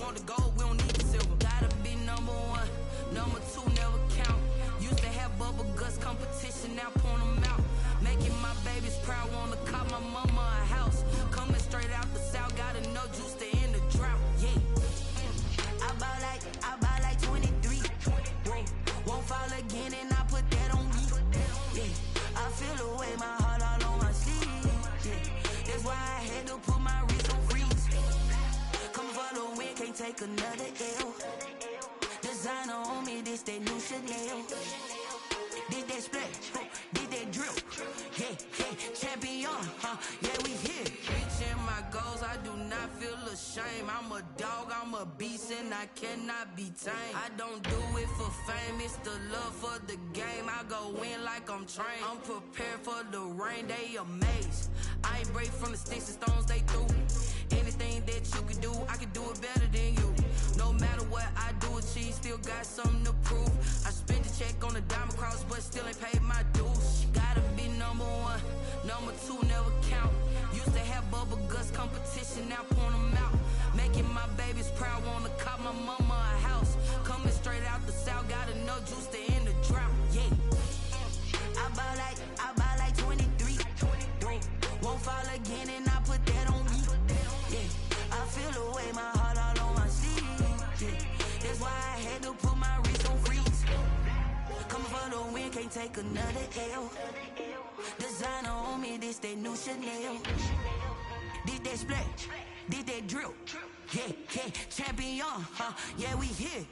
want the gold, we don't need the silver. Gotta be number one, number two never count. Used to have bubble guts competition, now point them out. Making my babies proud, wanna cop my mama a house. Coming straight out the south, got enough juice to end the drought. Yeah. I buy like 23. Won't fall again and I put that on me. Yeah. I feel the way, my heart all on my sleeve. Yeah. That's why I had to put my wrist on freeze. Come for the win, can't take another L. Designer on me, this that new Chanel. Did that splash, did that drill. Yeah, champion, yeah, we here. Reaching my goals, I do not feel ashamed. I'm a dog, I'm a beast, and I cannot be tamed. I don't do it for fame, it's the love for the game. I go in like I'm trained. I'm prepared for the rain, they amazed. I ain't break from the sticks and stones they threw. Anything that you can do, I can do it better than you. No matter what I do achieve, still got something to prove. I spent the check on the diamond cross, but still ain't paid my dues. Gotta be number one, number two never count. Used to have bubble guts competition, now point them out. Making my babies proud, wanna cop my mama a house. Coming straight out the south, got enough juice to end the drought. Yeah. I buy like 23. Won't fall again and I put that on me. Yeah. I feel the way, my heart all on my sleeve. Yeah. That's why I had to put my wrist on freeze. Coming for the win, can't take another L. Designer on me, this that new Chanel. Did that splash, did that drill. Yeah, champion, yeah, we here.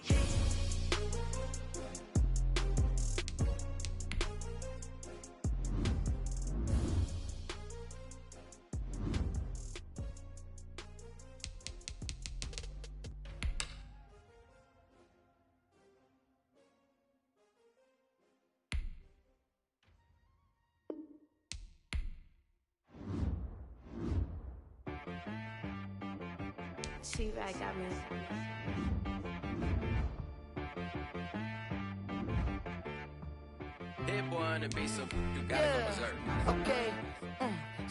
T-Rack got me. Hit boy on the beat, so you gotta go berserk. Okay.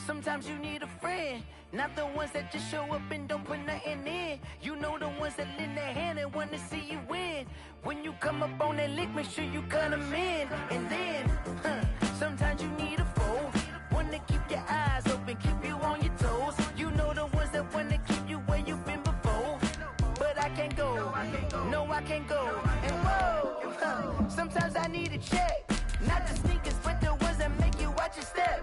Sometimes you need a friend, not the ones that just show up and don't put nothing in. You know the ones that lend their hand and wanna see you win. When you come up on that lick, make sure you cut them in. And then, sometimes you need a foe, one to keep your eyes open, keep you on your toes. You know the ones that wanna keep you where you've been before. But I can't go, no I can't go. And whoa, sometimes I need a check, not the sneakers, but the ones that make you watch your step.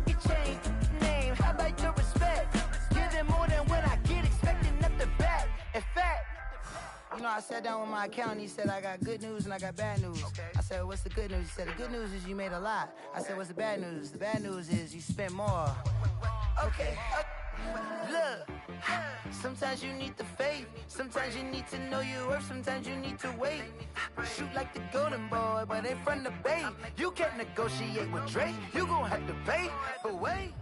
You change name, how about your respect? Giving more than what I get, expecting nothing back. In fact, you know, I sat down with my accountant, he said, I got good news and I got bad news. I said, what's the good news? He said, the good news is you made a lot. I said, what's the bad news? The bad news is you spent more. Okay. Look, sometimes you need the faith, sometimes you need to know your worth, sometimes you need to wait. Shoot like the golden boy, but in front of Bay. You can't negotiate with Drake, you gon' have to pay. But wait.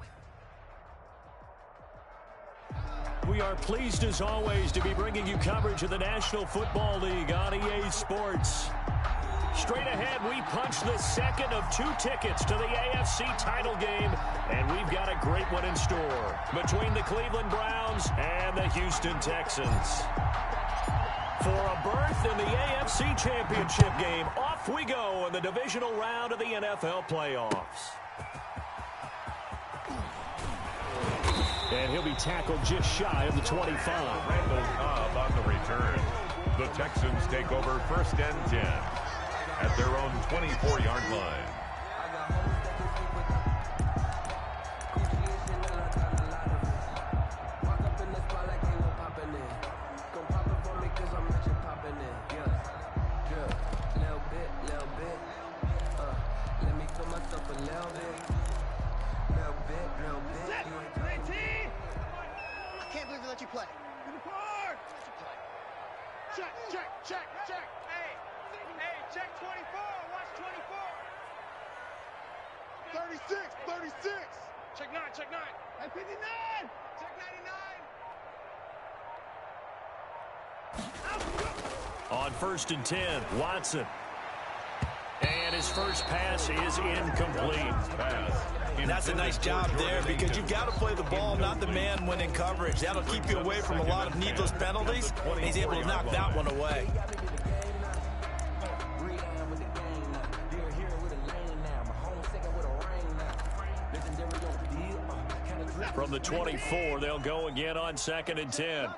We are pleased as always to be bringing you coverage of the National Football League on EA Sports. Straight ahead, we punch the second of 2 tickets to the AFC title game, and we've got a great one in store between the Cleveland Browns and the Houston Texans. For a berth in the AFC Championship game, off we go in the divisional round of the NFL playoffs. And he'll be tackled just shy of the 25. Randall Cobb on the return. The Texans take over 1st and 10 at their own 24-yard line. Check 24. Watch 24. 36. 36. Check 9. Check 9. Hey, 59. Check 99. On 1st and 10, Watson. And his first pass is incomplete. And that's a nice job there because you've got to play the ball, not the man when in coverage. That'll keep you away from a lot of needless penalties, and he's able to knock that one away. From the 24, they'll go again on 2nd and 10.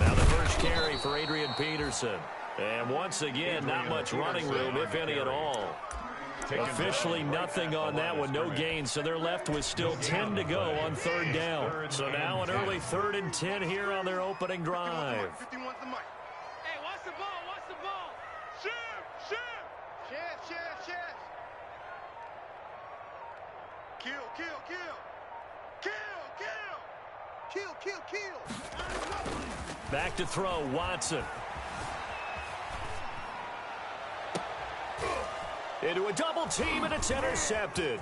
Now the first carry for Adrian Peterson. And once again, not much running room, if any at all. Officially nothing on that one, no gain. So they're left with still 10 to go on 3rd down. So now an early 3rd and 10 here on their opening drive. Hey, watch the ball, watch the ball. Shift. Kill. Back to throw, Watson. Into a double team, and it's intercepted.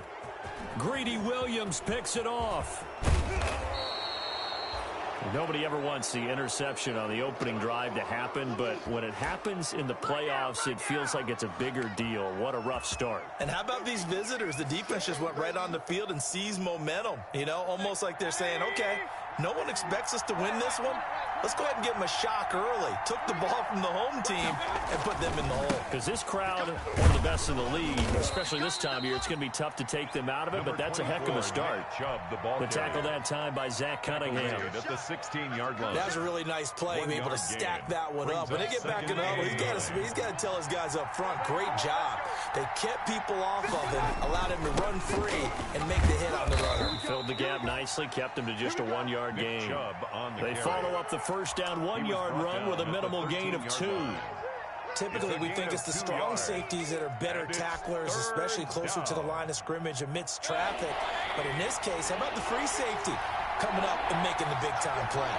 Greedy Williams picks it off. Nobody ever wants the interception on the opening drive to happen, but when it happens in the playoffs, it feels like it's a bigger deal. What a rough start. And how about these visitors? The defense just went right on the field and seized momentum. You know, almost like they're saying, okay, no one expects us to win this one. Let's go ahead and give them a shock early. Took the ball from the home team and put them in the hole. Because this crowd, one of the best in the league, especially this time of year, it's going to be tough to take them out of it, but that's a heck of a start. The tackle that time by Zach Cunningham. At the 16-yard line. That was a really nice play. Be able to stack that one up. When they get back in the huddle, he's got to tell his guys up front, great job. They kept people off of him, allowed him to run free and make the hit on the runner. Filled the gap nicely, kept him to just a 1-yard gain. They follow up the first down 1-yard run with a minimal gain of 2. Typically, we think it's the strong safeties that are better tacklers, especially closer to the line of scrimmage amidst traffic. But in this case, how about the free safety coming up and making the big-time play?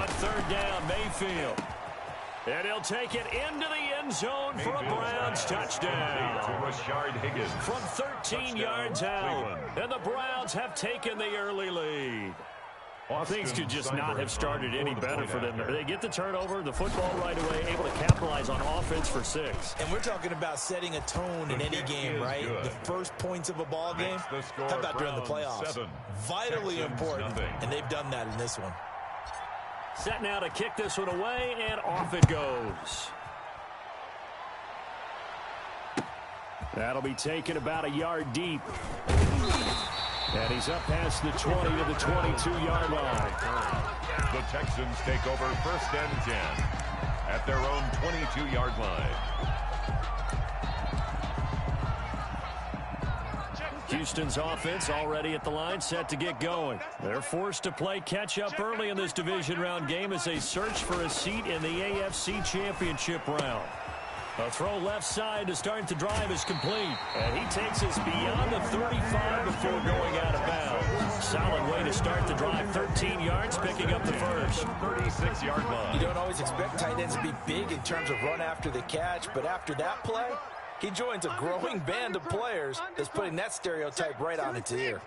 On 3rd down, Mayfield. And he'll take it into the end zone for a Browns touchdown. From 13 yards out. And the Browns have taken the early lead. Things could just not have started any better for them. They get the turnover, the football right away, able to capitalize on offense for 6. And we're talking about setting a tone in any game, right? The first points of a ball game. How about during the playoffs? Vitally important, and they've done that in this one. Set now to kick this one away, and off it goes. That'll be taken about a yard deep. And he's up past the 20 to the 22-yard line. The Texans take over 1st and 10 at their own 22-yard line. Houston's offense already at the line, set to get going. They're forced to play catch-up early in this division round game as they search for a seat in the AFC Championship round. A throw left side to start the drive is complete. And he takes us beyond the 35 before going out of bounds. Solid way to start the drive. 13 yards, picking up the first. 36-yard line. You don't always expect tight ends to be big in terms of run after the catch, but after that play, he joins a growing band of players that's putting that stereotype right on its ear.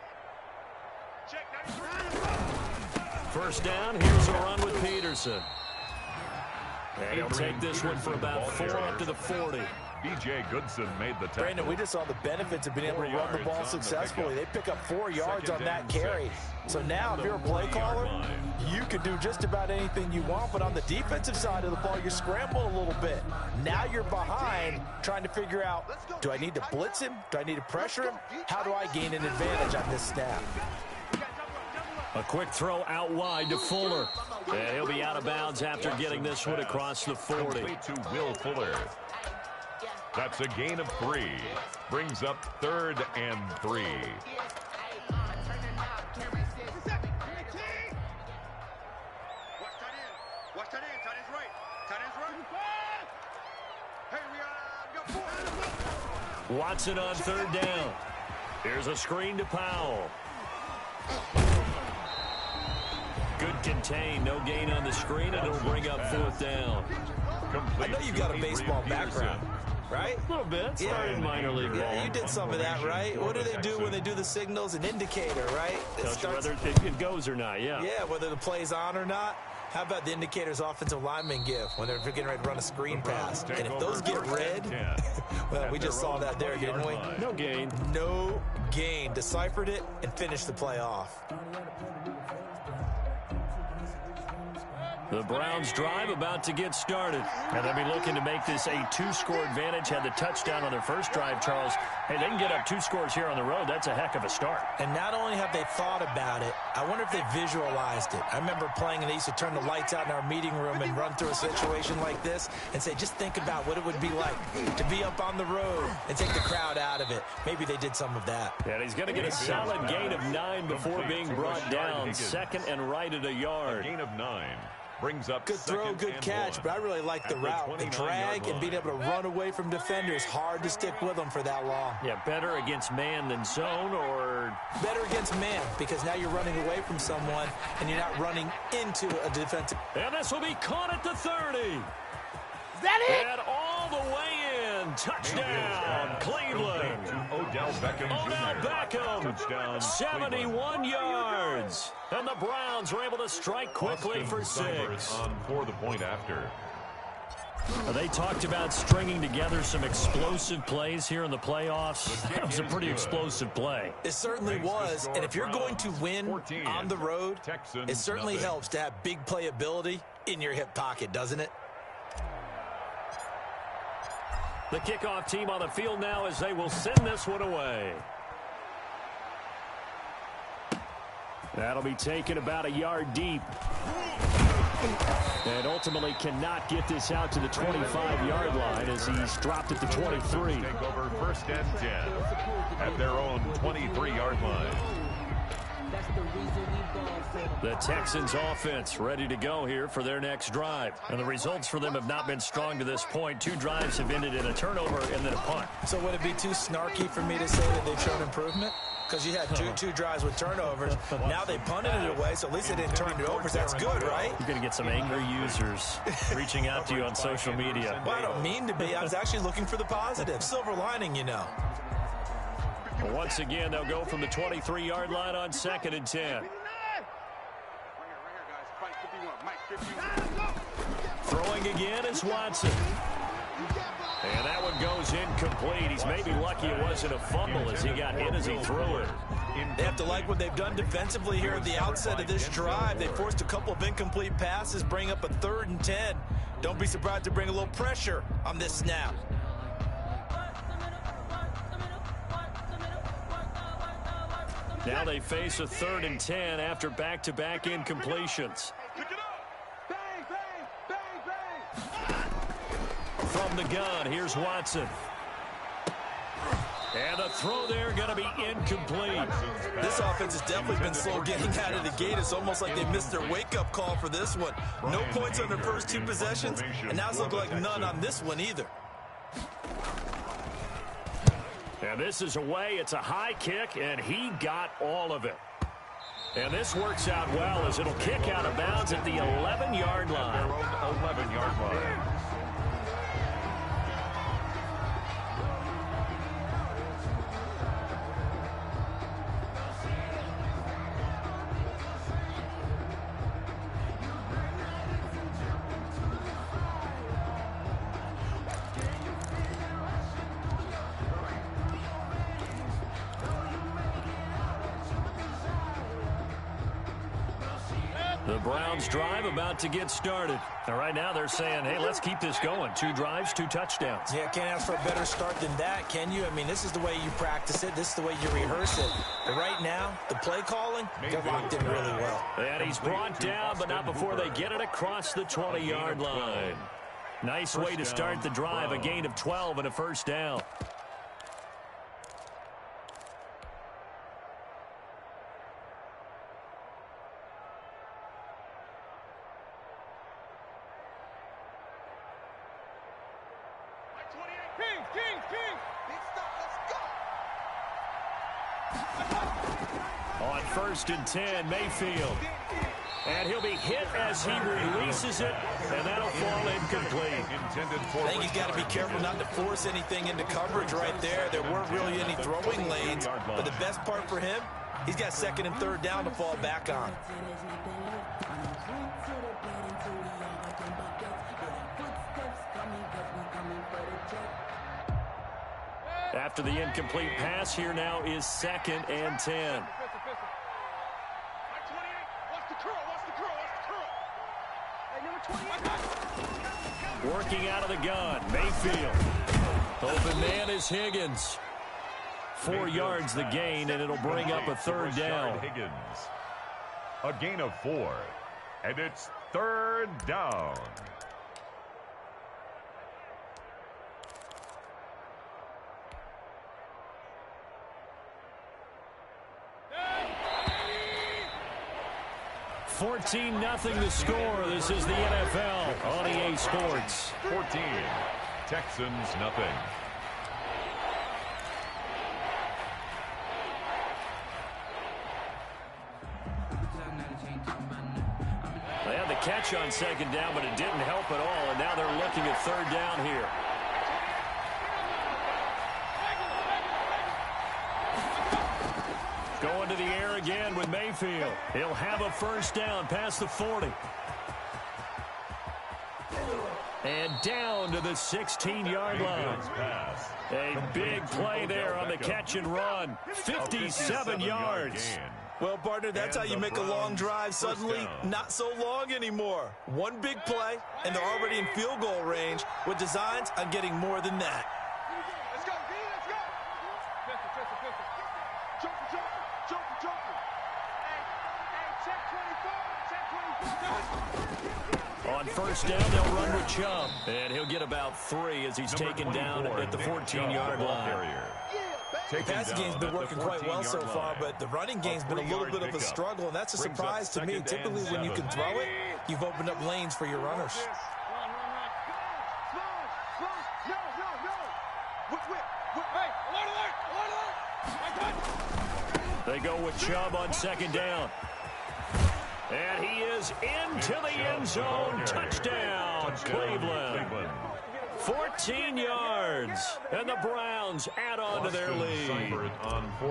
First down, here's a run with Peterson. And he'll take this one for about 4 up to the 40. B.J. Goodson made the tackle. Brandon, we just saw the benefits of being able to run the ball successfully. They pick up 4 yards on that carry. So now, if you're a play caller, you can do just about anything you want. But on the defensive side of the ball, you scramble a little bit. Now you're behind, trying to figure out, do I need to blitz him? Do I need to pressure him? How do I gain an advantage on this snap? A quick throw out wide to Fuller. And he'll be out of bounds after getting this one across the 40. Complete to Will Fuller. That's a gain of 3. Brings up 3rd and 3. Watson on 3rd down. Here's a screen to Powell. Good contain, no gain on the screen, and it'll bring up 4th down. I know you've got a baseball background. right? A little bit. Started in minor league ball. Yeah, you did some of that, right? What do they do when they do the signals? An indicator, right? Tells you whether it goes or not, yeah. Yeah, whether the play's on or not. How about the indicators offensive linemen give when they're getting ready to run a screen pass? And if those get red, well, we just saw that there, didn't we? No gain. No gain. Deciphered it and finished the play off. The Browns drive about to get started. And they'll be looking to make this a two-score advantage. Had the touchdown on their first drive, Charles. Hey, they can get up 2 scores here on the road. That's a heck of a start. And not only have they thought about it, I wonder if they visualized it. I remember playing and they used to turn the lights out in our meeting room and run through a situation like this and say, just think about what it would be like to be up on the road and take the crowd out of it. Maybe they did some of that. Yeah, and he's going to get a solid gain of 9 before being brought down. Second and right at a yard. Gain of 9. Brings up good throw, good catch, but I really like the route. The drag and being able to run away from defenders, hard to stick with them for that long. Yeah, better against man than zone, or better against man, because now you're running away from someone and you're not running into a defensive. And this will be caught at the 30. Is that it? And all the way in. Touchdown, Cleveland. Odell Beckham. Touchdown, 71 yards. And the Browns were able to strike quickly for 6. On for the point after. They talked about stringing together some explosive plays here in the playoffs. That was a pretty explosive play. It certainly was. And if you're going to win on the road, it certainly helps to have big playability in your hip pocket, doesn't it? The kickoff team on the field now as they will send this one away. That'll be taken about a yard deep. And ultimately cannot get this out to the 25-yard line as he's dropped at the 23. Take over first and 10 at their own 23-yard line. The Texans offense ready to go here for their next drive. And the results for them have not been strong to this point. 2 drives have ended in a turnover and then a punt. So would it be too snarky for me to say that they've shown improvement? Because you had two drives with turnovers. Now they punted it away, so at least they didn't turn it over. That's good, right? You're going to get some angry users reaching out to you on social media. Well, I don't mean to be. I was actually looking for the positive. Silver lining, you know. Once again, they'll go from the 23-yard line on 2nd and 10. Throwing again is Watson. And that one goes incomplete. He's maybe lucky it wasn't a fumble as he got hit as he threw it. They have to like what they've done defensively here at the outset of this drive. They forced a couple of incomplete passes, bring up a 3rd and 10. Don't be surprised to bring a little pressure on this snap. Now they face a 3rd and 10 after back-to-back incompletions. From the gun, here's Watson. And the throw there going to be incomplete. This offense has definitely been slow getting out of the gate. It's almost like they missed their wake-up call for this one. No points on their first 2 possessions, and now it's looking like none on this one either. And this is away. It's a high kick, and he got all of it. And this works out well as it'll kick out of bounds at the 11-yard line. Their own 11-yard line. The Browns drive about to get started. And right now they're saying, hey, let's keep this going. 2 drives, 2 touchdowns. Yeah, can't ask for a better start than that, can you? I mean, this is the way you practice it. This is the way you rehearse it. But right now, the play calling, they're locked in really well. And he's brought down, but not before they get it across the 20-yard line. Nice way to start the drive, a gain of 12 and a first down. On 1st and 10, Mayfield. And he'll be hit as he releases it, and that'll fall incomplete. I think he's got to be careful not to force anything into coverage right there. There weren't really any throwing lanes, but the best part for him, he's got second and third down to fall back on. After the incomplete pass, here now is 2nd and 10. Working out of the gun, Mayfield. Open man is Higgins. 4 yards the gain, and it'll bring up a third down. Higgins. A gain of 4, and it's 3rd down. $14-0 the score. This is the NFL on EA Sports. 14. Texans nothing. They had the catch on 2nd down, but it didn't help at all, and now they're looking at 3rd down here. Going to the air again with Mayfield. He'll have a 1st down past the 40. And down to the 16-yard line. A big play there on the catch and run. 57 yards. Well, partner, that's how you make a long drive suddenly not so long anymore. One big play, and they're already in field goal range with designs on getting more than that. Let's go, D, let's go. Jumper. Hey, check 24. On 1st down, they'll run with Chubb. And he'll get about 3 as he's taken down at the 14-yard line. The passing game's been working quite well so far, but the running game's been a little bit of a struggle, and that's a surprise to me. Typically, when you can throw it, you've opened up lanes for your runners. They go with Chubb on 2nd down. And he is into the end zone. Touchdown, Cleveland. 14 yards, and the Browns add on to their lead.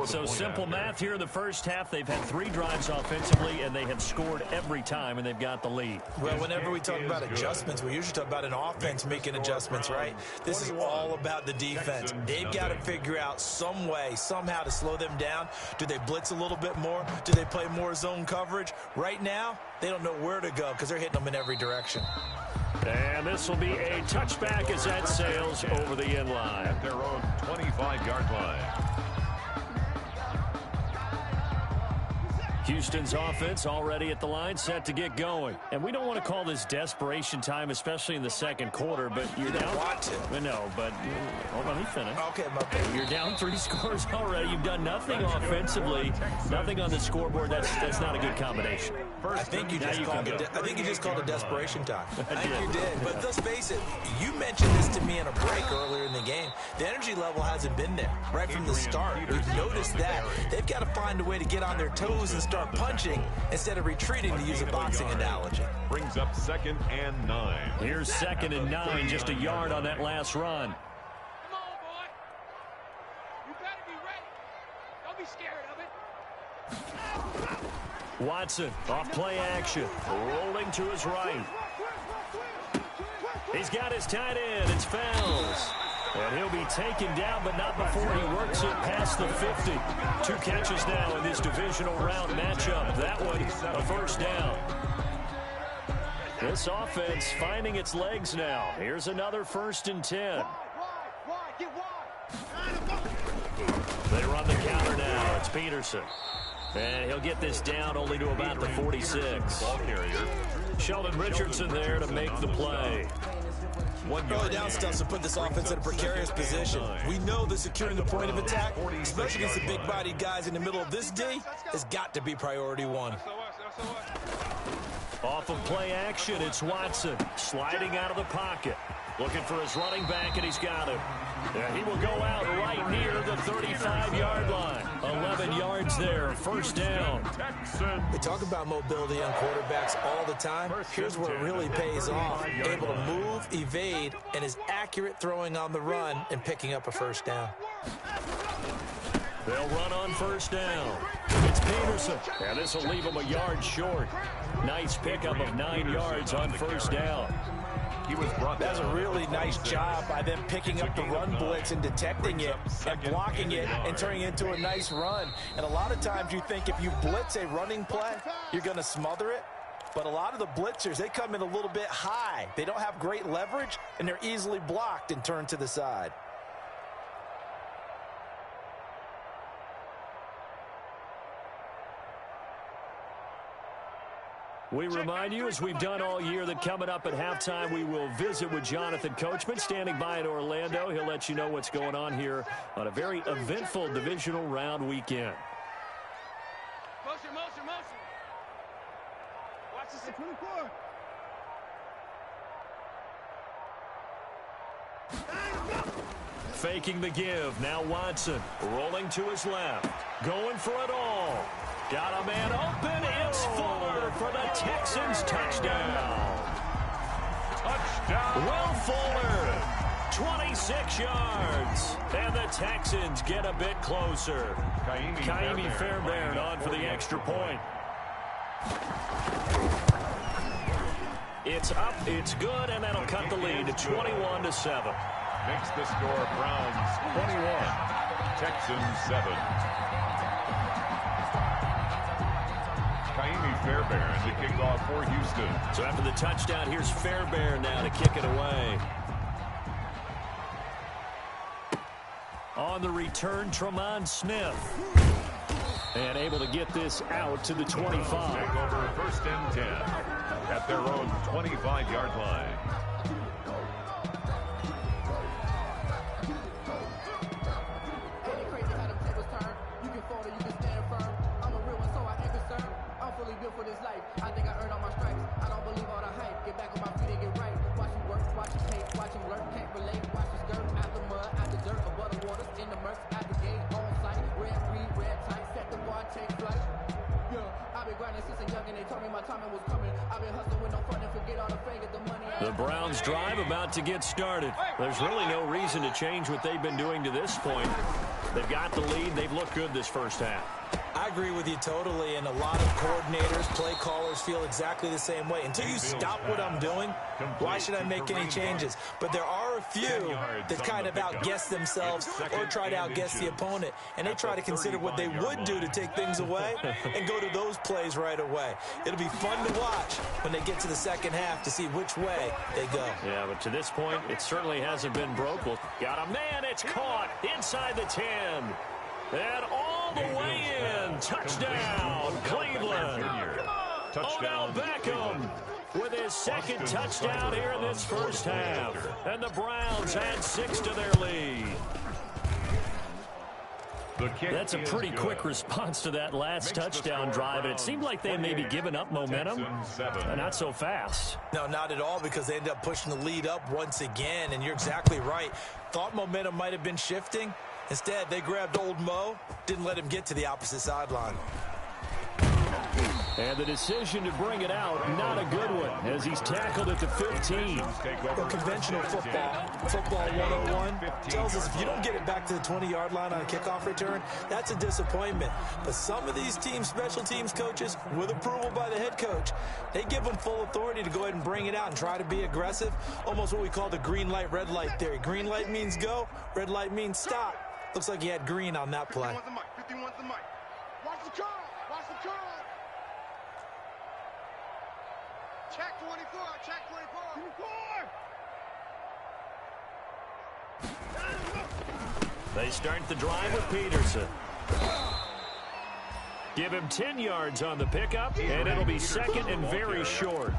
So simple math here in the first half. They've had 3 drives offensively, and they have scored every time, and they've got the lead. Well, whenever we talk about adjustments, we usually talk about an offense making adjustments, right? This is all about the defense. They've got to figure out some way, somehow to slow them down. Do they blitz a little bit more? Do they play more zone coverage? Right now, they don't know where to go because they're hitting them in every direction. And this will be a touchback as that sails over the end line. At their own 25-yard line. Houston's offense already at the line, set to get going. And we don't want to call this desperation time, especially in the 2nd quarter, but you're down. No, but hold on, let me finish. Okay, my bad. You're down 3 scores already. You've done nothing offensively, nothing on the scoreboard. That's not a good combination. I think you just called it desperation time. I think you did. But let's face it, you mentioned this to me in a break earlier in the game. The energy level hasn't been there right from the start. We've noticed that. They've got to find a way to get on their toes and start punching instead of retreating, to use a boxing analogy. Brings up 2nd and 9. Here's 2nd and 9, just a yard on that last run. Come on, boy. You better be ready. Don't be scared of it. Watson off play action, rolling to his right. He's got his tight end. It's Fells. And he'll be taken down, but not before he works it past the 50. 2 catches now in this divisional round matchup. That one, a 1st down. This offense finding its legs now. Here's another 1st and 10. They run the counter now. It's Peterson. And he'll get this down only to about the 46. Sheldon Richardson there to make the play. Early down stuff to put this offense in a precarious position. We know that securing the point of attack, especially against the big-bodied guys in the middle of this D, has got to be priority 1. Off of play action, it's Watson sliding out of the pocket. Looking for his running back, and he's got him. And he will go out right near the 35-yard line. 11 yards there, first down. We talk about mobility on quarterbacks all the time. Here's where it really pays off. Able to move, evade, and is accurate throwing on the run and picking up a first down. They'll run on first down. It's Peterson. And this will leave him a yard short. Nice pickup of 9 yards on first down. That's a really nice job by them picking up the run blitz and detecting it and blocking it and turning it into a nice run. And a lot of times you think if you blitz a running play, you're going to smother it. But a lot of the blitzers, they come in a little bit high. They don't have great leverage, and they're easily blocked and turned to the side. We remind you, as we've done all year, that coming up at halftime, we will visit with Jonathan Coachman, standing by in Orlando. He'll let you know what's going on here on a very eventful divisional round weekend. Motion, motion, motion. Watch this. 24. Faking the give. Now Watson rolling to his left. Going for it all. Got a man open. It's Fuller for the Texans touchdown. Touchdown. Will Fuller, 26 yards. And the Texans get a bit closer. Kaimi Fairbairn on for the extra point. It's up, it's good, and that'll cut the lead to 21-7. Makes the score Browns 21, Texans 7. Kaimi Fairbairn to kick off for Houston. So after the touchdown, here's Fairbairn now to kick it away. On the return, Tremont Smith. And able to get this out to the 25. Take over first and 10 at their own 25-yard line. For this life, I think I earned all my stripes. I don't believe all the hype. Get back on my feet and get right. Watch him work, watch him hate, watch him lurk, can't relate. Watch him skirt out the mud, out the dirt, above the waters, in the murks, at the gate, on site. Red breed, red tight, set the bar, take flight. Yeah, I've been grinding since a young and they told me my timing was coming. I've been hustling with no fun and forget all the fame, get the money. The Browns drive about to get started. There's really no reason to change what they've been doing to this point. They've got the lead. They've looked good this first half. I agree with you totally, and a lot of coordinators, play callers feel exactly the same way. Until you stop what I'm doing, why should I make any changes? But there are a few that kind of outguess themselves or try to outguess the opponent, and they try to consider what they would do to take things away and go to those plays right away. It'll be fun to watch when they get to the second half to see which way they go. Yeah, but to this point, it certainly hasn't been broke. Well, got a man, it's caught inside the 10. And all the way in. Touchdown, Cleveland. Odell Beckham with his second touchdown here in this first half. And the Browns add 6 to their lead. That's a pretty quick response to that last touchdown drive, and it seemed like they may be giving up momentum. Not so fast. No, not at all, because they ended up pushing the lead up once again, and you're exactly right. Thought momentum might have been shifting. Instead, they grabbed old Mo, didn't let him get to the opposite sideline. And the decision to bring it out, not a good one, as he's tackled at the 15. Well, conventional football 101, tells us if you don't get it back to the 20-yard line on a kickoff return, that's a disappointment. But some of these teams, special teams coaches, with approval by the head coach, they give them full authority to go ahead and bring it out and try to be aggressive, almost what we call the green light, red light theory. Green light means go, red light means stop. Looks like he had green on that play. 51's the mic. Watch the curl. Watch the curl. Check 24. Check 24. They start the drive with Peterson. Give him 10 yards on the pickup, and it'll be second and very short.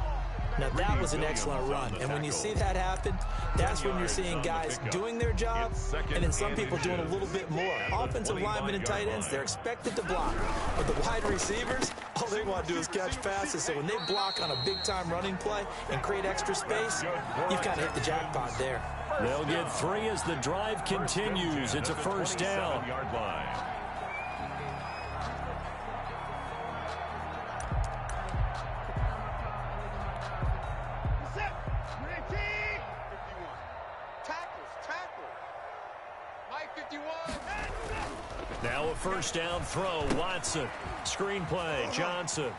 Now, that was an excellent run. And when you see that happen, that's when you're seeing guys doing their job and then some people doing a little bit more. Offensive linemen and tight ends, they're expected to block. But the wide receivers, all they want to do is catch passes. So when they block on a big-time running play and create extra space, you've kind of hit the jackpot there. They'll get 3 as the drive continues. It's a first down. Now a first down throw. Watson. Screen play. Johnson.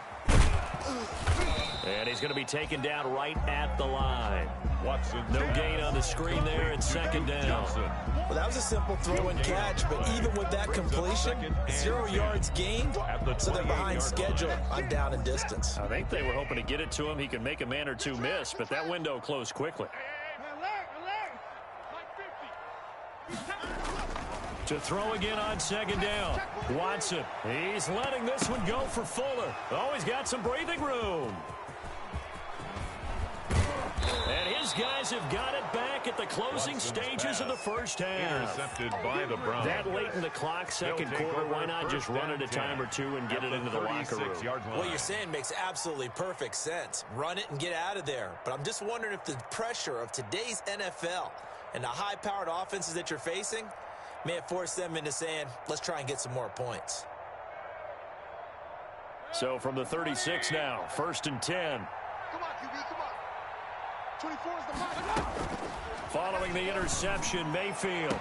And he's going to be taken down right at the line. Watson. No gain on the screen there. It's second down. Well, that was a simple throw and catch, but even with that completion, 0 yards gained, so they're behind schedule on down and distance. I think they were hoping to get it to him. He can make a man or two miss, but that window closed quickly. To throw again on second down. Watson. He's letting this one go for Fuller. Oh, he's got some breathing room. And his guys have got it back at the closing stages of the first half. Intercepted by the Browns. That late in the clock, second quarter, why not just run it a time or two and get it into the locker room? What you're saying makes absolutely perfect sense. Run it and get out of there. But I'm just wondering if the pressure of today's NFL and the high-powered offenses that you're facing may have forced them into saying, let's try and get some more points. So from the 36 now, 1st and 10. Come on, QB, come on. 24 is the mark. Following the interception, Mayfield.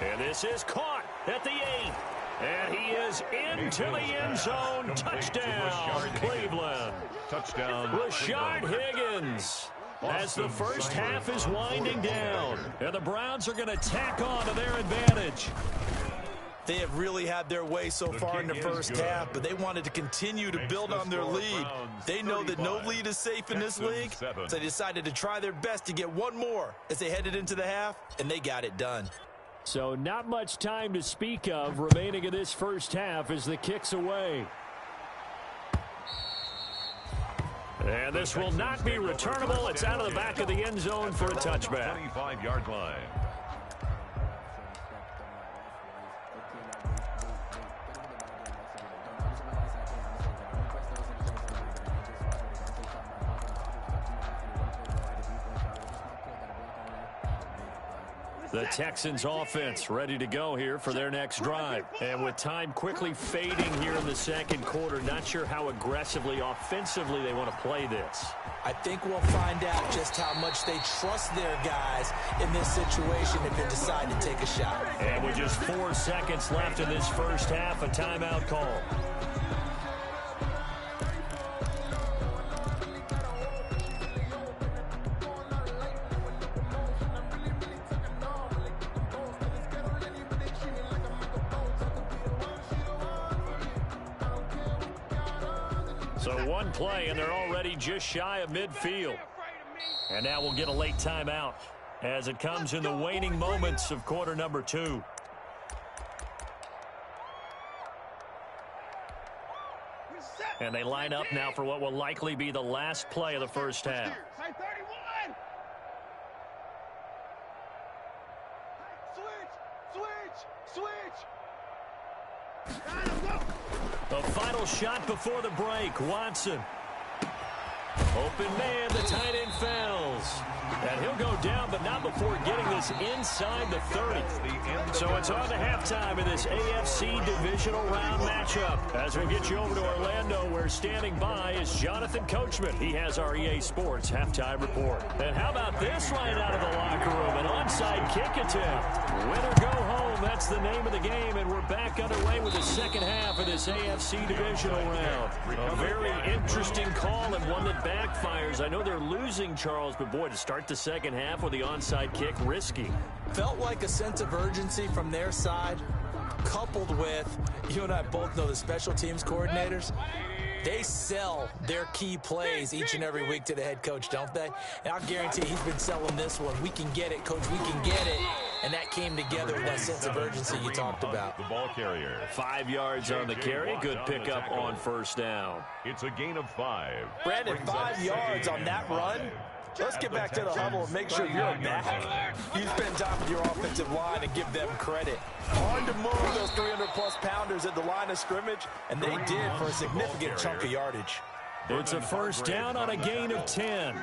And this is caught at the 8. And he is into the end zone. Touchdown, Cleveland. Touchdown, Rashard Higgins. As the first half is winding down. And the Browns are going to tack on to their advantage. They have really had their way so far in the first half, but they wanted to continue to build on their lead. They know that no lead is safe in this league, so they decided to try their best to get one more as they headed into the half, and they got it done. So not much time to speak of remaining in this first half as the kick's away. And this will not be returnable. It's out of the back of the end zone for a touchback. 25-yard line. The Texans offense ready to go here for their next drive. And with time quickly fading here in the second quarter, not sure how aggressively, offensively they want to play this. I think we'll find out just how much they trust their guys in this situation if they decide to take a shot. And with just 4 seconds left in this first half, a timeout call. So one play, and they're already just shy of midfield. And now we'll get a late timeout as it comes in the waning moments of quarter number 2. And they line up now for what will likely be the last play of the first half. The final shot before the break. Watson. Open man, the tight end fails. And he'll go down, but not before getting this inside the 30. So it's on to halftime in this AFC divisional round matchup. As we'll get you over to Orlando, where standing by is Jonathan Coachman. He has our EA Sports halftime report. And how about this right out of the locker room? An onside kick attempt. Win or go home, that's the name of the game. And we're back underway with the second half of this AFC divisional round. A very interesting call and one that backfires. I know they're losing, Charles, but boy, to start the second half with the onside kick, risky. Felt like a sense of urgency from their side, coupled with, you and I both know the special teams coordinators, they sell their key plays each and every week to the head coach, don't they? And I'll guarantee he's been selling this one. We can get it, coach, we can get it. and that came together with that sense of urgency you talked about. The ball carrier. 5 yards on the carry. Good pickup on first down. It's a gain of 5. Brandon, 5 yards on that run. Let's get back to the huddle and make sure you're back. You spend time with your offensive line and give them credit. Hard to move those 300-plus pounders at the line of scrimmage, and they did for a significant chunk of yardage. It's a first down on a gain of 10.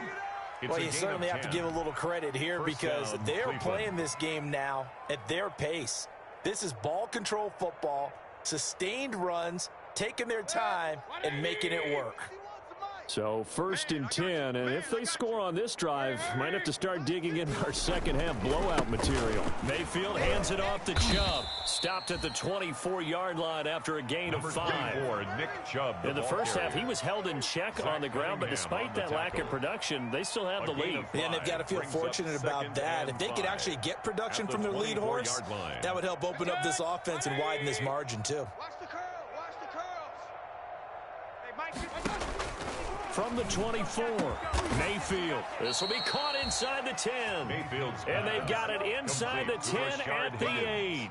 Well, you certainly have to give a little credit here because they're playing this game now at their pace. This is ball control football, sustained runs, taking their time, and making it work. So 1st and 10, and if they score on this drive, might have to start digging in our second half blowout material. Mayfield hands it off to Chubb. Stopped at the 24-yard line after a gain of 5. Nick Chubb, in the first half, he was held in check on the ground, but despite that lack of production, they still have the lead. And they've got to feel fortunate about that. If they could actually get production from their lead horse, that would help open up this offense and widen this margin too. From the 24, Mayfield. This will be caught inside the 10. And they've got it inside the 10 at the 8.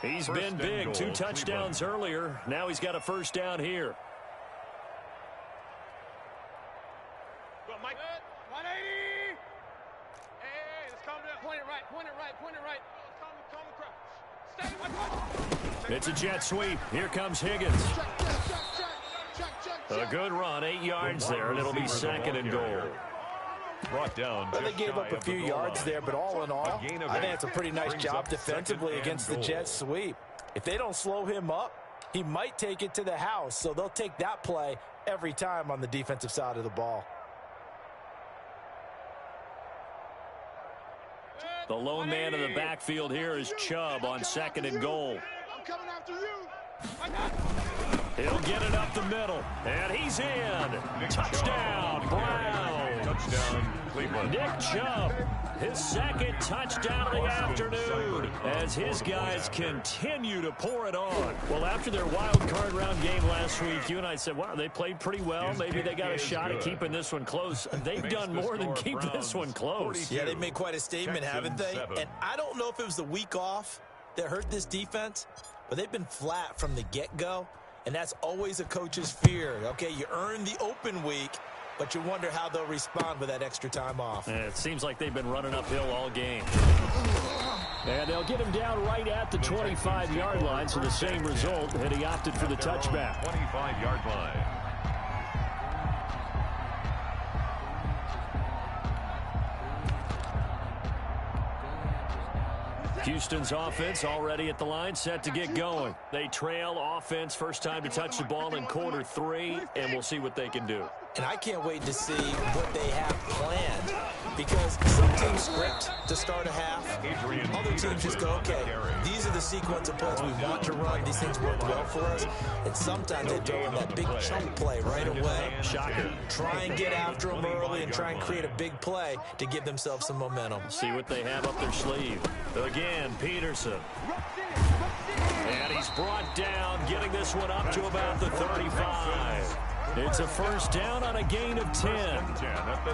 He's been big. 2 touchdowns earlier. Now he's got a first down here. Go, Mike. 180. Hey, let's calm down. Point it right, point it right, point it right. Calm the crowd. Stay. It's a jet sweep. Here comes Higgins. A good run, 8 yards there, and it'll be 2nd and goal. Brought down. Well, they gave up a few yards there, but all in all, I think it's a pretty nice job defensively against the jet sweep. If they don't slow him up, he might take it to the house, so they'll take that play every time on the defensive side of the ball. The lone man in the backfield here is Chubb on 2nd and goal. I'm coming after you. He'll get it up the middle, and he's in. Touchdown, Brown. Touchdown, Cleveland. Nick Chubb, his 2nd touchdown of the afternoon, as his guys continue to pour it on. Well, after their wild card round game last week, you and I said, wow, they played pretty well. Maybe they got a shot at keeping this one close. They've done more than keep this one close. Yeah, they've made quite a statement, haven't they? And I don't know if it was the week off that hurt this defense, but they've been flat from the get-go. And that's always a coach's fear. Okay, you earn the open week, but you wonder how they'll respond with that extra time off. And it seems like they've been running uphill all game. And they'll get him down right at the 25-yard line, so the same result, and he opted for the touchback. 25-yard line. Houston's offense already at the line, set to get going. They trail offense, first time to touch the ball in quarter 3, and we'll see what they can do. And I can't wait to see what they have planned, because some teams script to start a half. Other teams just go, okay, these are the sequence of plays we want to run. These things work well for us. And sometimes they throw in that big chunk play right away. Shocker. Try and get after them early and try and create a big play to give themselves some momentum. See what they have up their sleeve. Again, Peterson. And he's brought down, getting this one up to about the 35. It's a first down on a gain of 10.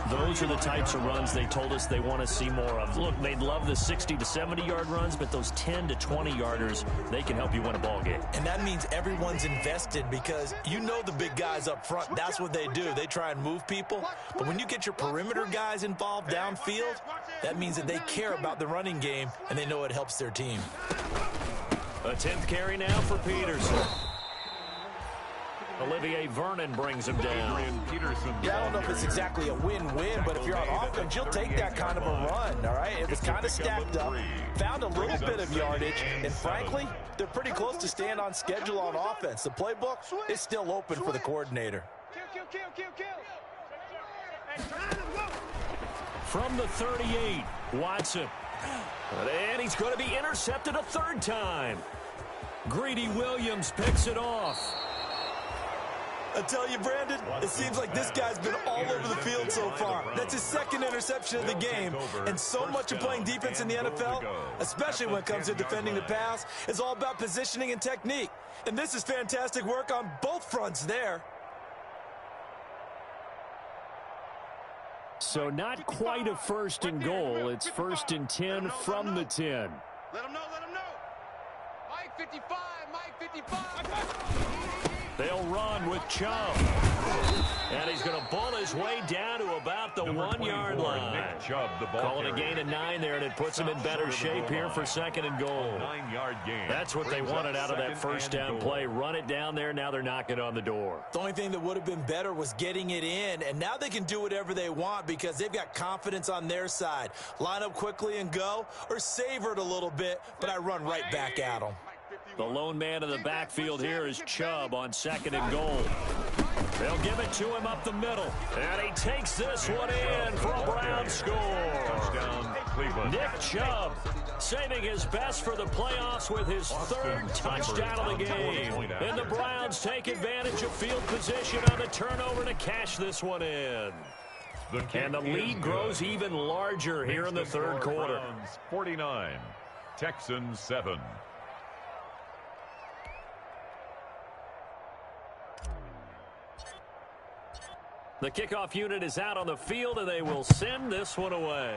Those are the types of runs they told us they want to see more of. Look, they'd love the 60 to 70-yard runs, but those 10 to 20-yarders, they can help you win a ball game. And that means everyone's invested, because you know the big guys up front, that's what they do. They try and move people. But when you get your perimeter guys involved downfield, that means that they care about the running game, and they know it helps their team. A 10th carry now for Peterson. Olivier Vernon brings him down. Yeah, I don't know if it's exactly a win-win, but if you're on offense, you'll take that kind of a run, all right? It was kind of stacked up, found a little bit of yardage, and frankly, they're pretty close to staying on schedule on offense. The playbook is still open for the coordinator. From the 38, Watson. And he's going to be intercepted a 3rd time. Greedy Williams picks it off. I tell you, Brandon, it seems like this guy's been all over the field so far. That's his 2nd interception of the game. And so much of playing defense in the NFL, especially when it comes to defending the pass, is all about positioning and technique. And this is fantastic work on both fronts there. So not quite a first and goal. It's first and 10 from the 10. Let him know, let him know. Mike 55, Mike 55. They'll run with Chubb. And he's going to bull his way down to about the 1 yard line. Nick Chubb, the ball Calling a gain of 9 there, and it puts him in better shape here for second and goal. 9-yard gain. That's what they wanted out of that first down play. Run it down there. Now they're knocking on the door. The only thing that would have been better was getting it in, and now they can do whatever they want because they've got confidence on their side. Line up quickly and go, or savor it a little bit, but I run right back at them. The lone man in the backfield here is Chubb on second and goal. They'll give it to him up the middle. And he takes this one in for a Brown score. Touchdown, Cleveland. Nick Chubb saving his best for the playoffs with his third touchdown of the game. And the Browns take advantage of field position on the turnover to cash this one in. And the lead grows even larger here in the third quarter. Browns 49, Texans 7. The kickoff unit is out on the field, and they will send this one away.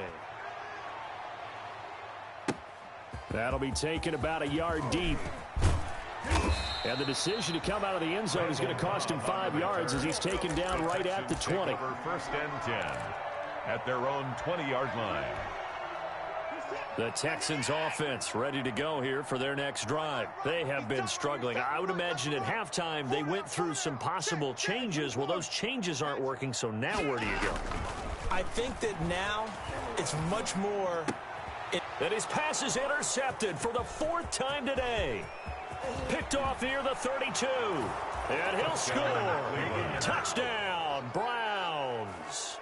That'll be taken about a yard deep. And the decision to come out of the end zone is going to cost him 5 yards as he's taken down right at the 20. First and 10 at their own 20-yard line. The Texans offense ready to go here for their next drive. They have been struggling. I would imagine at halftime they went through some possible changes. Well, those changes aren't working, so now where do you go? I think that now it's much more... And his pass is intercepted for the 4th time today. Picked off near the 32. And he'll score. Touchdown, Browns.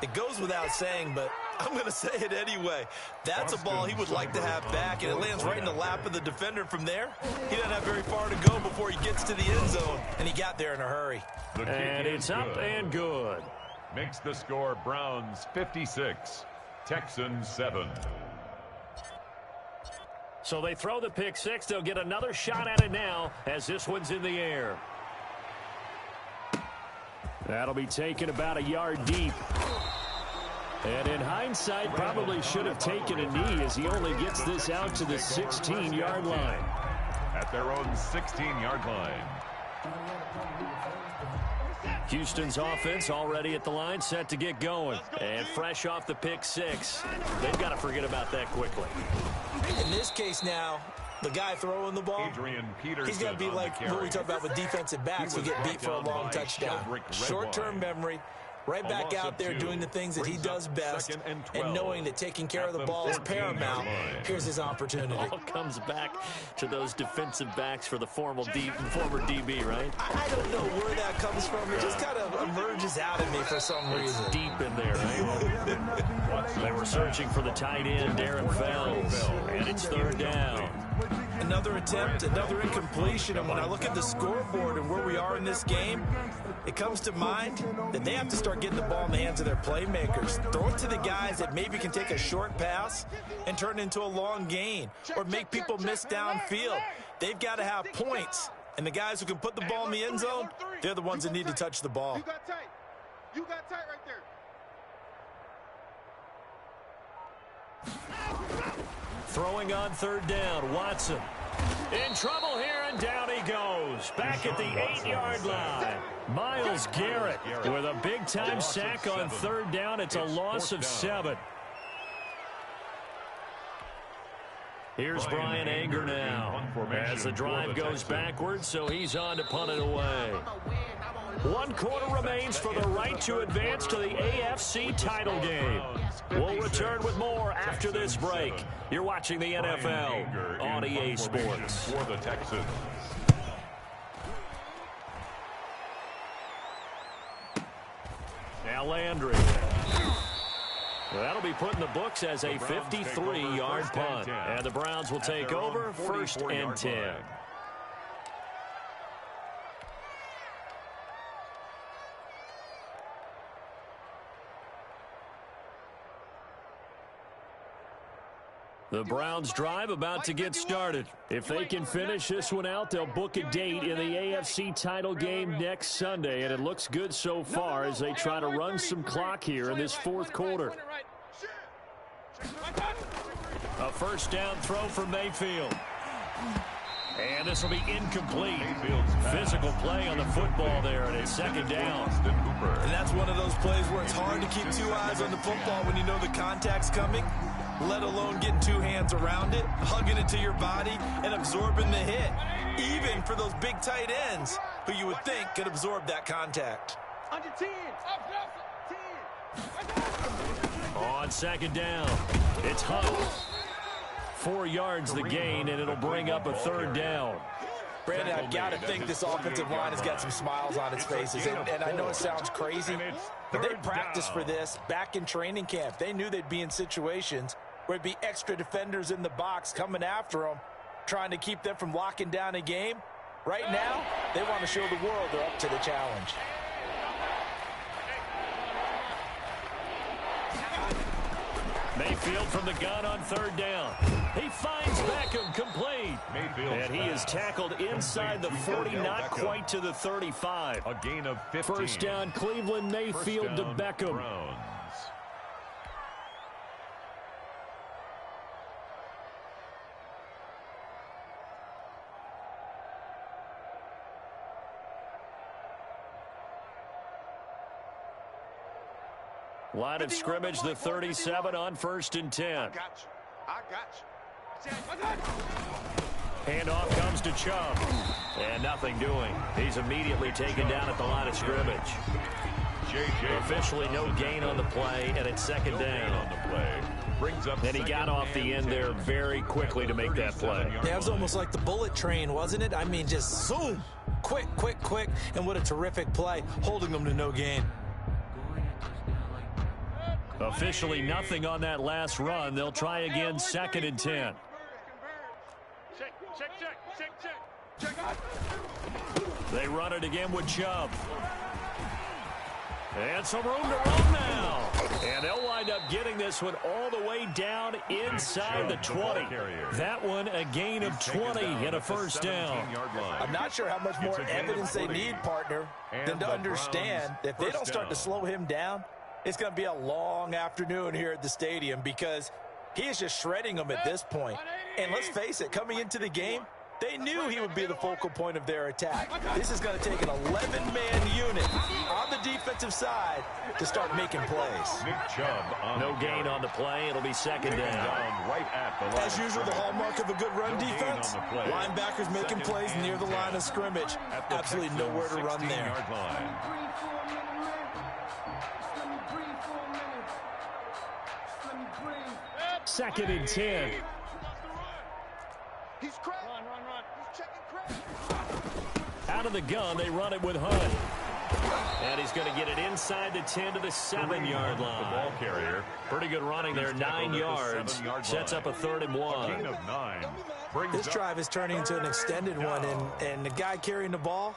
It goes without saying, but I'm going to say it anyway. That's a ball he would like to have back, and it lands right in the lap of the defender from there. He doesn't have very far to go before he gets to the end zone, and he got there in a hurry. And it's up and good. Makes the score Browns 56, Texans 7. So they throw the pick six. They'll get another shot at it now as this one's in the air. That'll be taken about a yard deep. And in hindsight, probably should have taken a knee as he only gets this out to the 16-yard line. At their own 16-yard line. Houston's offense already at the line, set to get going. And fresh off the pick six. They've got to forget about that quickly. In this case now, the guy throwing the ball, he's got to be like what we talk about with defensive backs who get beat for a long touchdown. Short-term memory, right back out there doing the things that he does best, and knowing that taking care of the ball is paramount. Here's his opportunity. All comes back to those defensive backs for the former DB, right? I don't know where that comes from. It just kind of emerges out of me for some reason. It's deep in there, right? They were searching for the tight end, Darren Fells, and it's third down. Another attempt, another incompletion, and when I look at the scoreboard and where we are in this game, it comes to mind that they have to start getting the ball in the hands of their playmakers. Throw it to the guys that maybe can take a short pass and turn it into a long gain or make people miss downfield. They've got to have points, and the guys who can put the ball in the end zone, they're the ones that need to touch the ball. You got tight. You got tight right there. Throwing on third down, Watson. In trouble here, and down he goes. Back at the 8-yard line. Myles Garrett with a big-time sack on third down. It's a loss of 7. Here's Brian Anger now as the drive goes backwards, so he's on to punt it away. 1 quarter remains for the right to advance to the AFC title game. We'll return with more after this break. You're watching the NFL on EA Sports. For the Texans. Now Landry. That'll be put in the books as a 53-yard punt. And the Browns will take over first and 10. The Browns drive about to get started. If they can finish this one out, they'll book a date in the AFC title game next Sunday, and it looks good so far as they try to run some clock here in this fourth quarter. A first down throw for Mayfield. And this will be incomplete. Physical play on the football there, and it's second down. And that's one of those plays where it's hard to keep two eyes on the football when you know the contact's coming, let alone getting two hands around it, hugging it to your body, and absorbing the hit. Even for those big tight ends who you would think could absorb that contact. Under 10. 10. On second down, it's Hunt. 4 yards the gain, and it'll bring up a third down. Brandon, I've got to think this offensive line has got some smiles on its faces. And I know it sounds crazy, but they practiced for this back in training camp. They knew they'd be in situations where it'd be extra defenders in the box coming after them, trying to keep them from locking down a game. Right now, they want to show the world they're up to the challenge. Mayfield from the gun on third down. He finds Beckham complete. And he is tackled inside the 40, not quite to the 35. A gain of 15. First down, Cleveland, Mayfield to Beckham. Browns. Line of scrimmage, the 37 on first and 10. I got you. Handoff comes to Chubb. And nothing doing. He's immediately taken down at the line of scrimmage. Officially no gain on the play, and it's second down. And he got off the end there very quickly to make that play. Yeah, it was almost like the bullet train, wasn't it? I mean, just zoom. Quick, quick, quick. And what a terrific play, holding them to no gain. Officially nothing on that last run. They'll try again, second and 10. Check. They run it again with Chubb. And some room to run now. And they'll wind up getting this one all the way down inside the 20. That one a gain of 20 and a first down. I'm not sure how much more evidence they need, partner, than to understand that if they don't start to slow him down, it's going to be a long afternoon here at the stadium because he is just shredding them at this point. And let's face it, coming into the game, they knew he would be the focal point of their attack. This is going to take an 11-man unit on the defensive side to start making plays. No gain on the play. It'll be second down. As usual, the hallmark of a good run defense, linebackers making plays near the line of scrimmage. Absolutely nowhere to run there. Second and 10. He's cracked. Run. He's checking crack. Out of the gun, they run it with Hunt. And he's going to get it inside the 10 to the 7-yard line. The ball carrier. Pretty good running there, 9 yards. Sets up a 3rd and 1. Gain of 9. This drive is turning into an extended one, and the guy carrying the ball,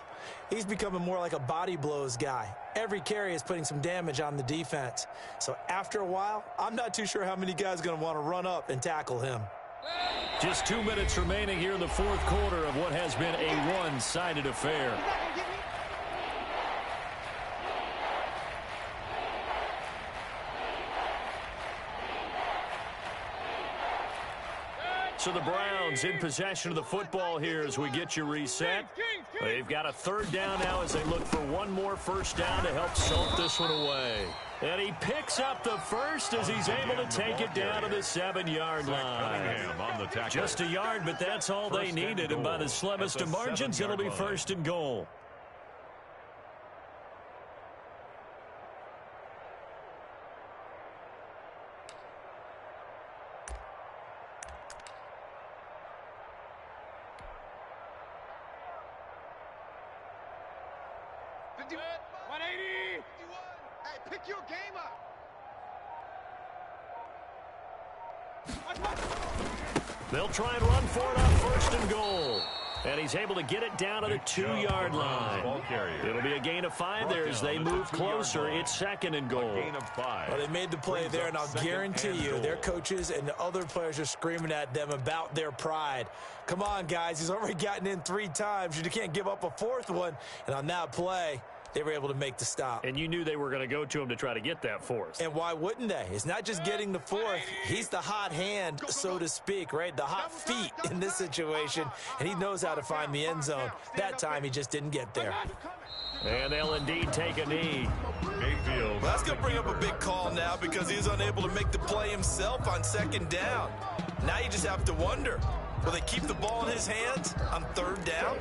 he's becoming more like a body blows guy. Every carry is putting some damage on the defense. So after a while, I'm not too sure how many guys are going to want to run up and tackle him. Just 2 minutes remaining here in the fourth quarter of what has been a one-sided affair. So the Browns in possession of the football here as we get you reset. They've got a 3rd down now as they look for one more first down to help salt this one away. And he picks up the first as he's able to take it down to the 7-yard line. Just a yard, but that's all they needed. And by the slimmest of margins, it'll be 1st and goal. Pick your game up. They'll try and run for it on 1st and goal. And he's able to get it down to the 2-yard line. It'll be a gain of 5 there as they move closer. It's 2nd and goal. Well, they made the play there, and I'll guarantee you their coaches and the other players are screaming at them about their pride. Come on, guys. He's already gotten in 3 times. You can't give up a 4th one. And on that play, they were able to make the stop. And you knew they were going to go to him to try to get that 4th. And why wouldn't they? It's not just getting the 4th. He's the hot hand, so to speak, right? The hot feet in this situation. And he knows how to find the end zone. That time, he just didn't get there. And they'll indeed take a knee. Well, that's going to bring up a big call now because he's unable to make the play himself on 2nd down. Now you just have to wonder, will they keep the ball in his hands on 3rd down?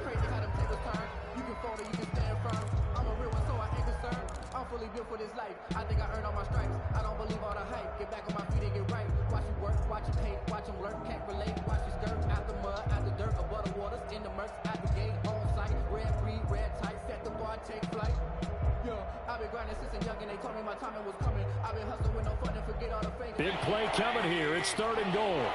I'm fully built for this life. I think I earned all my stripes. I don't believe all the hype. Get back on my feet and get right. Watch you work, watch you paint, watch them lurk, can't relate. Watch you skirt out the mud, out the dirt, above the waters, in the murks, out the gate, on site. Red breed, red tight, set the bar, take flight. Yeah, I've been grinding since a young and they told me my timing was coming. I've been hustling with no fun and forget all the fake. Big play coming here. It's 3rd and goal.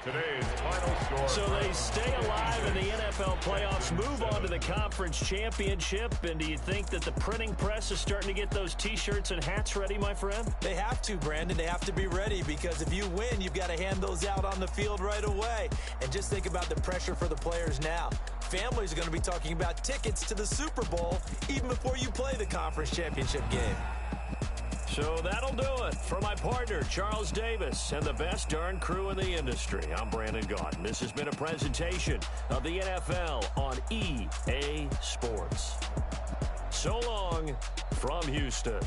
Today's final score. So they stay alive in the NFL playoffs, move on to the conference championship. And do you think that the printing press is starting to get those T-shirts and hats ready, my friend? They have to, Brandon. They have to be ready because if you win, you've got to hand those out on the field right away. And just think about the pressure for the players now. Families are going to be talking about tickets to the Super Bowl even before you play the conference championship game. So that'll do it. For my partner, Charles Davis, and the best darn crew in the industry, I'm Brandon Gaudin. This has been a presentation of the NFL on EA Sports. So long from Houston.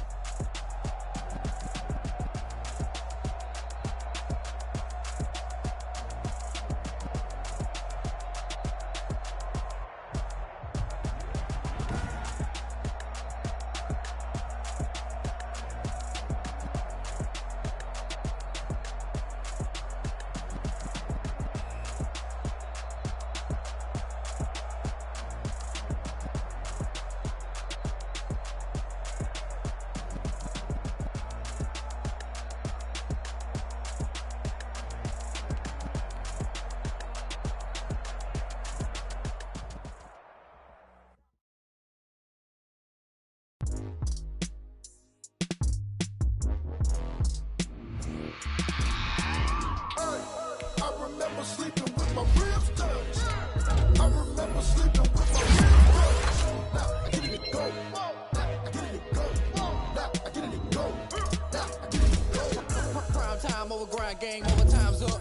Game over, time's up. My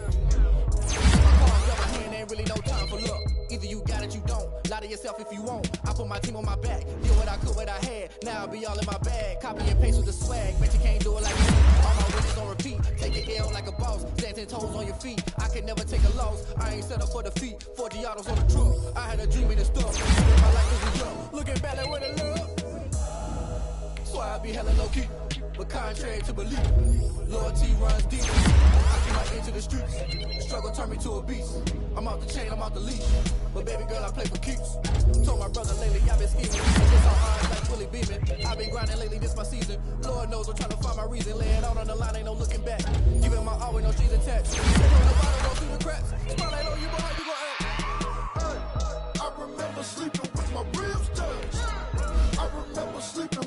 cards up, my hand ain't really no time for luck. Either you got it, you don't. Lie to yourself if you won't. I put my team on my back. Did what I could, what I had. Now I'll be all in my bag. Copy and paste with the swag. Bet you can't do it like me. All my wins on repeat. Take it L like a boss. Stand 10 toes on your feet. I can never take a loss. I ain't set up for defeat. 40 autos on the truck. I had a dream and it stuck. My life is young. Looking back like where the love. So I be hella low key. But contrary to belief, loyalty runs deep. I came out into the streets, struggle turned me to a beast. I'm out the chain, I'm out the leash, but baby girl, I play for keeps. Told my brother lately, I've been scheming. It's all eyes like Willie beaming. I've been grinding lately, this my season. Lord knows I'm trying to find my reason. Lay it out on the line, ain't no looking back. Giving my all with no strings attached. Stay on the bottom, go through the cracks. Smile ain't on you, but how you gon' act? I remember sleeping with my ribs touched. I remember sleeping